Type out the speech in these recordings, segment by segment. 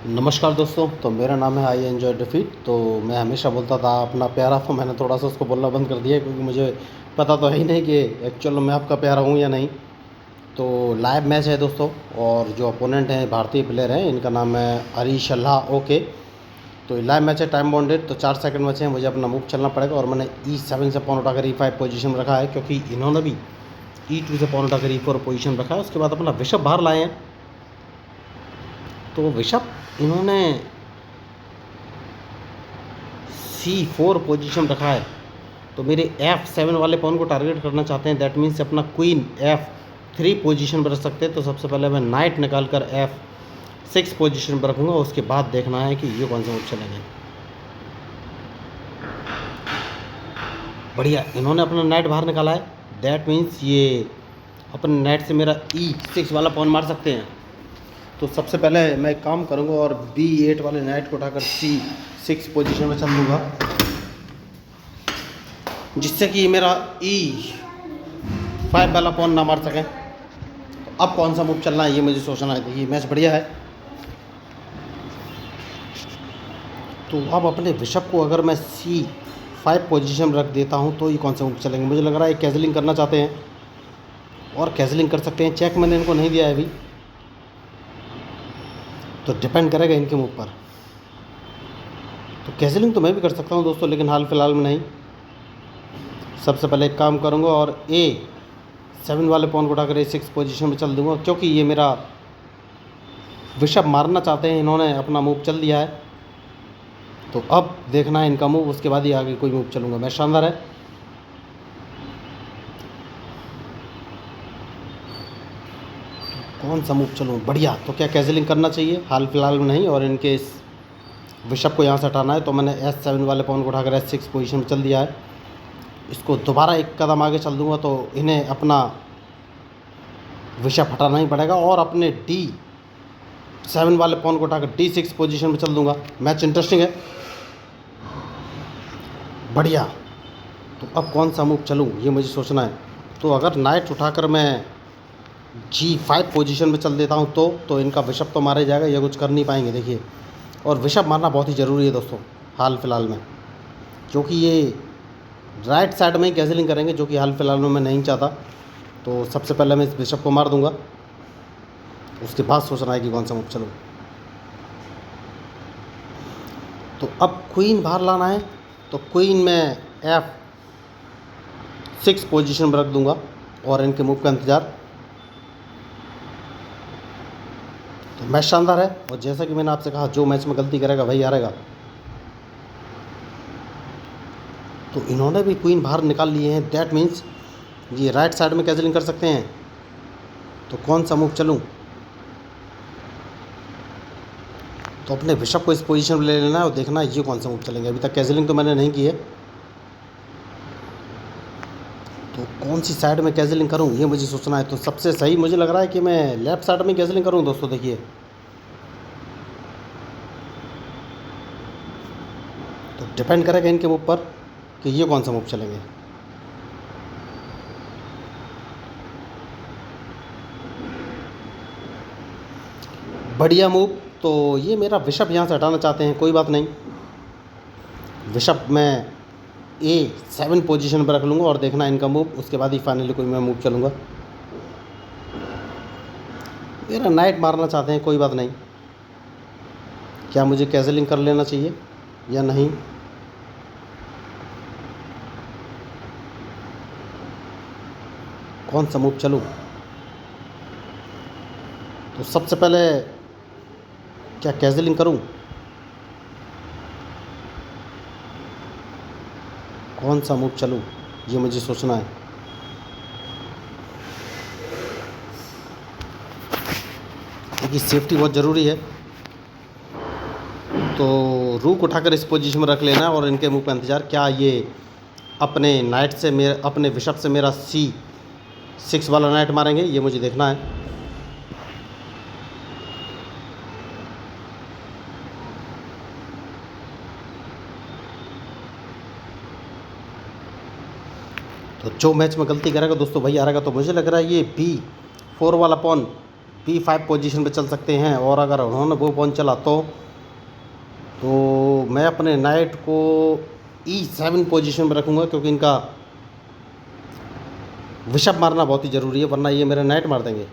नमस्कार दोस्तों। तो मेरा नाम है आई एन्जॉय डिफीट। तो मैं हमेशा बोलता था अपना प्यारा, तो मैंने थोड़ा सा उसको बोलना बंद कर दिया क्योंकि मुझे पता तो है ही नहीं कि एक्चुअल में मैं आपका प्यारा हूँ या नहीं। तो लाइव मैच है दोस्तों, और जो अपोनेंट हैं भारतीय प्लेयर हैं, इनका नाम है हरीश अल्लाह ओके। तो लाइव मैच है, टाइम बाउंडेड। तो 4 सेकंड बचे हैं, मुझे अपना मूव चलना पड़ेगा। और मैंने E7 से पॉन उठाकर E5 पोजीशन में रखा है, क्योंकि इन्होंने भी E2 से पॉन उठाकर E4 पोजीशन रखा है। उसके बाद अपना बिशप बाहर लाए हैं। तो बिशप इन्होंने C4 पोजीशन रखा है। तो मेरे F7 वाले पॉन को टारगेट करना चाहते हैं। दैट मीन्स अपना क्वीन F3 पोजीशन पर रख सकते हैं। तो सबसे पहले मैं नाइट निकाल कर F6 पोजीशन पर रखूँगा। उसके बाद देखना है कि ये कौन सा मूव चलेंगे। बढ़िया, इन्होंने अपना नाइट बाहर निकाला है। दैट मीन्स ये अपने नाइट से मेरा E6 वाला पॉन मार सकते हैं। तो सबसे पहले मैं एक काम करूँगा और B8 वाले नाइट को उठाकर C6 पोजीशन में चल दूँगा, जिससे कि मेरा E5 वाला पॉन ना मार सकें। तो अब कौन सा मूव चलना है ये मुझे सोचना है। ये मैच बढ़िया है। तो अब अपने बिशप को अगर मैं C5 पोजीशन में रख देता हूँ तो ये कौन सा मूव चलेंगे। मुझे लग रहा है कैजलिंग करना चाहते हैं, और कैजलिंग कर सकते हैं। चेक मैंने इनको नहीं दिया है अभी, तो डिपेंड करेगा इनके मूव पर। तो कैजलिंग तो मैं भी कर सकता हूँ दोस्तों, लेकिन हाल फिलहाल में नहीं। सबसे पहले एक काम करूँगा और A7 वाले पॉन को उठाकर A6 पोजीशन में चल दूँगा, क्योंकि ये मेरा बिशप मारना चाहते हैं। इन्होंने अपना मूव चल दिया है। तो अब देखना है इनका मूव, उसके बाद ही आगे कोई मूव चलूँगा मैं। शानदार है। कौन सा मूव चलूँ? बढ़िया। तो क्या कैजलिंग करना चाहिए? हाल फिलहाल में नहीं। और इनके इस बिशप को यहाँ से हटाना है, तो मैंने S7 वाले पॉन को उठाकर S6 पोजीशन में चल दिया है। इसको दोबारा एक कदम आगे चल दूँगा तो इन्हें अपना बिशप हटाना ही पड़ेगा, और अपने D7 वाले पॉन को उठाकर D6 पोजीशन में चल दूँगा। मैच इंटरेस्टिंग है। बढ़िया। तो अब कौन सा मूव चलूँ ये मुझे सोचना है। तो अगर नाइट उठाकर मैं G5 पोजीशन में चल देता हूँ तो इनका बिशप तो मारा जाएगा, ये कुछ कर नहीं पाएंगे। देखिए, और बिशप मारना बहुत ही ज़रूरी है दोस्तों हाल फिलहाल में, क्योंकि ये राइट साइड में ही कैजलिंग करेंगे, जो कि हाल फिलहाल में मैं नहीं चाहता। तो सबसे पहले मैं इस बिशप को मार दूंगा, उसके बाद सोचना है कि कौन सा मूव चलूँ। तो अब क्वीन बाहर लाना है। तो क्वीन में F6 पोजीशन पर रख दूंगा और इनके मूव का इंतज़ार। तो मैच शानदार है, और जैसा कि मैंने आपसे कहा, जो मैच में गलती करेगा वही हारेगा। तो इन्होंने भी क्वीन बाहर निकाल लिए हैं। दैट मीन्स ये राइट साइड में कैजलिंग कर सकते हैं। तो कौन सा मूव चलूँ? तो अपने बिशप को इस पोजीशन में ले लेना है और देखना है ये कौन सा मूव चलेंगे। अभी तक कैजलिंग तो मैंने नहीं की है। तो कौन सी साइड में कैजलिंग करूँ ये मुझे सोचना है। तो सबसे सही मुझे लग रहा है कि मैं लेफ़्ट साइड में कैजलिंग करूँ दोस्तों। देखिए, तो डिपेंड करेगा इनके मूव पर कि ये कौन सा मूव चलेंगे। बढ़िया मूव। तो ये मेरा बिशप यहाँ से हटाना चाहते हैं, कोई बात नहीं। बिशप मैं A7 पोजीशन पर रख लूँगा और देखना इनका मूव, उसके बाद ही फाइनली कोई मैं मूव चलूँगा। मेरा नाइट मारना चाहते हैं, कोई बात नहीं। क्या मुझे कैजलिंग कर लेना चाहिए या नहीं? कौन सा मूव चलूँ? तो सबसे पहले क्या कैजलिंग करूं? कौन सा मूव चलूं ये मुझे सोचना है। क्योंकि सेफ्टी बहुत ज़रूरी है। तो रूक उठाकर इस पोजीशन में रख लेना है और इनके मूव का इंतज़ार। क्या ये अपने नाइट से अपने बिशप से मेरा C6 वाला नाइट मारेंगे, ये मुझे देखना है। तो जो मैच में गलती करेगा दोस्तों वही हारेगा। तो मुझे लग रहा है ये B4 वाला पॉन P5 पोजीशन पे चल सकते हैं, और अगर उन्होंने वो पॉन चला तो मैं अपने नाइट को E7 पोजीशन पे रखूँगा, क्योंकि इनका बिशप मारना बहुत ही ज़रूरी है, वरना ये मेरे नाइट मार देंगे।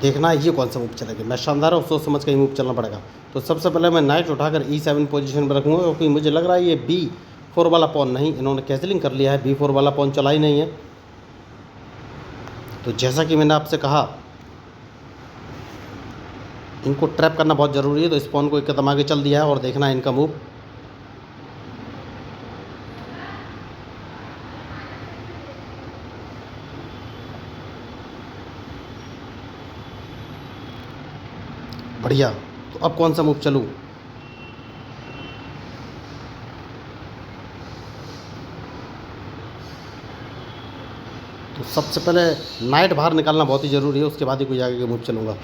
देखना है ये कौन सा मूव चलेगा। मैं शानदार और सोच समझ कर ही मूव चलना पड़ेगा। तो सबसे पहले मैं नाइट उठाकर E7 पोजीशन पर रखूँगा, क्योंकि मुझे लग रहा है ये B4 वाला पॉन नहीं, इन्होंने कैंसिलिंग कर लिया है, B4 वाला पॉन चला ही नहीं है। तो जैसा कि मैंने आपसे कहा, इनको ट्रैप करना बहुत ज़रूरी है, तो इस पॉन को एक कदम आगे चल दिया है, और देखना है इनका मूव। बढ़िया। तो अब कौन सा मूव चलूँ? तो सबसे पहले नाइट बाहर निकालना बहुत ही ज़रूरी है, उसके बाद ही कोई आगे के मूव चलूँगा।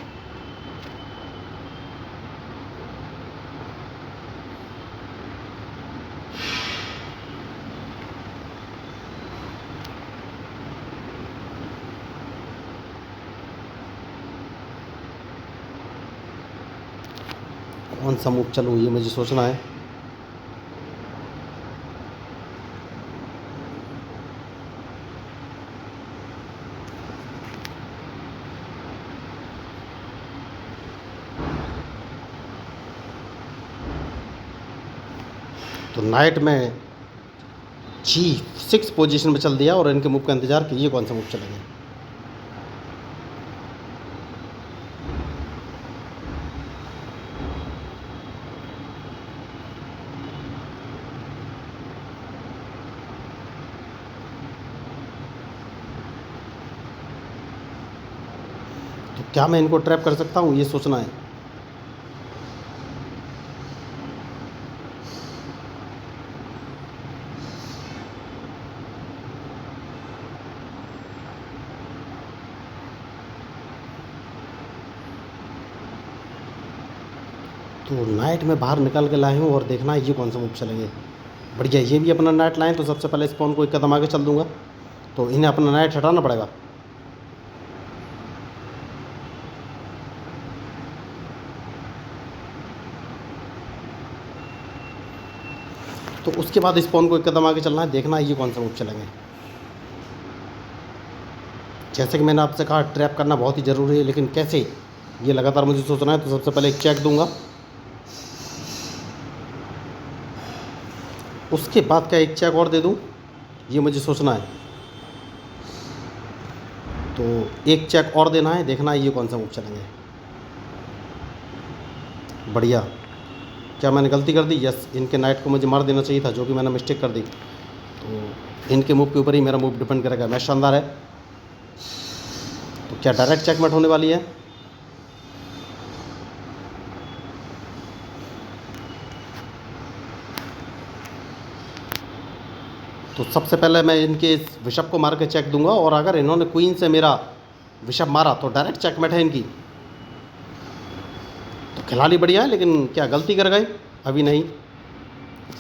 कौन सा मूव चलूँ ये मुझे सोचना है। तो नाइट में G6 पोजीशन में चल दिया, और इनके मूव का इंतज़ार कि ये कौन सा मूव चलेंगे। तो क्या मैं इनको ट्रैप कर सकता हूँ, ये सोचना है। तो नाइट में बाहर निकल के लाए हूँ, और देखना है ये कौन सा मूव चलेंगे। बढ़िया, ये भी अपना नाइट लाएँ, तो सबसे पहले इस पॉन को एक कदम आगे चल दूँगा, तो इन्हें अपना नाइट हटाना पड़ेगा। तो उसके बाद इस पॉन को एक कदम आगे चलना है, देखना है ये कौन सा मूव चलेंगे। जैसे कि मैंने आपसे कहा, ट्रैप करना बहुत ही ज़रूरी है, लेकिन कैसे, ये लगातार मुझे सोचना है। तो सबसे पहले एक चेक दूंगा, उसके बाद क्या एक चेक और दे दूं, ये मुझे सोचना है। तो एक चेक और देना है, देखना है ये कौन सा मूव चलेंगे। बढ़िया। क्या मैंने गलती कर दी? यस, इनके नाइट को मुझे मार देना चाहिए था, जो कि मैंने मिस्टेक कर दी। तो इनके मूव के ऊपर ही मेरा मूव डिपेंड करेगा। मैच शानदार है। तो क्या डायरेक्ट चेकमेट होने वाली है? तो सबसे पहले मैं इनके इस बिशप को मार के चेक दूंगा, और अगर इन्होंने क्वीन से मेरा बिशप मारा तो डायरेक्ट चेकमेट है इनकी। तो खिलाड़ी बढ़िया है, लेकिन क्या गलती कर गए? अभी नहीं,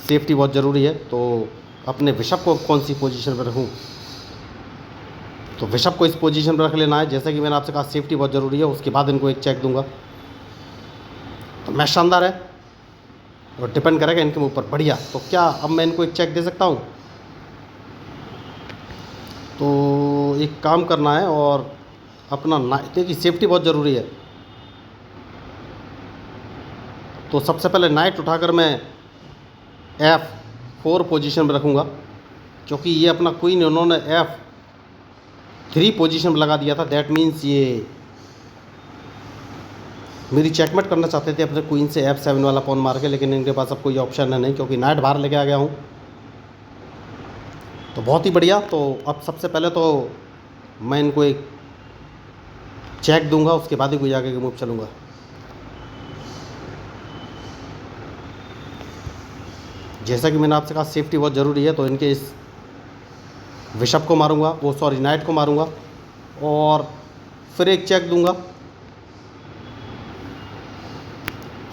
सेफ्टी बहुत ज़रूरी है। तो अपने बिशप को कौन सी पोजीशन पर रखूँ? तो बिशप को इस पोजीशन पर रख लेना है। जैसा कि मैंने आपसे कहा, सेफ्टी बहुत ज़रूरी है। उसके बाद इनको एक चेक दूंगा। तो मैच शानदार है, और डिपेंड करेगा इनके ऊपर। बढ़िया। तो क्या अब मैं इनको एक चेक दे सकता हूँ? तो एक काम करना है, और अपना नाइट की सेफ्टी बहुत ज़रूरी है। तो सबसे पहले नाइट उठाकर मैं F4 पोजीशन पर रखूँगा, क्योंकि ये अपना क्वीन उन्होंने F3 पोजीशन पर लगा दिया था। दैट मीन्स ये मेरी चेकमेट करना चाहते थे अपने क्वीन से F7 वाला पॉन मार के, लेकिन इनके पास अब कोई ऑप्शन है नहीं, क्योंकि नाइट बाहर लेके आ गया हूँ। तो बहुत ही बढ़िया। तो अब सबसे पहले तो मैं इनको एक चेक दूंगा, उसके बाद ही कोई आगे के मूव चलूँगा। जैसा कि मैंने आपसे कहा, सेफ्टी बहुत ज़रूरी है। तो इनके इस बिशप को मारूंगा, वो सॉरी नाइट को मारूंगा, और फिर एक चेक दूंगा।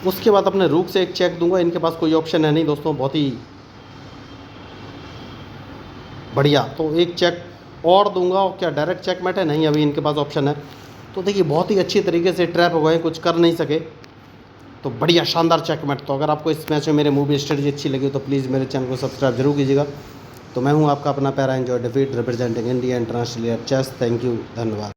उसके बाद अपने रूक से एक चेक दूंगा। इनके पास कोई ऑप्शन है नहीं दोस्तों, बहुत ही बढ़िया। तो एक चेक और दूंगा, और क्या डायरेक्ट चेकमेट है? नहीं, अभी इनके पास ऑप्शन है। तो देखिए बहुत ही अच्छी तरीके से ट्रैप हो गए, कुछ कर नहीं सके। तो बढ़िया शानदार चेकमेट। तो अगर आपको इस मैच में मेरे मूवी स्ट्रेटजी अच्छी लगी तो प्लीज़ मेरे चैनल को सब्सक्राइब जरूर कीजिएगा। तो मैं हूँ आपका अपना प्यारा एंजॉय डिफीट representing India international chess. Thank you, धन्यवाद।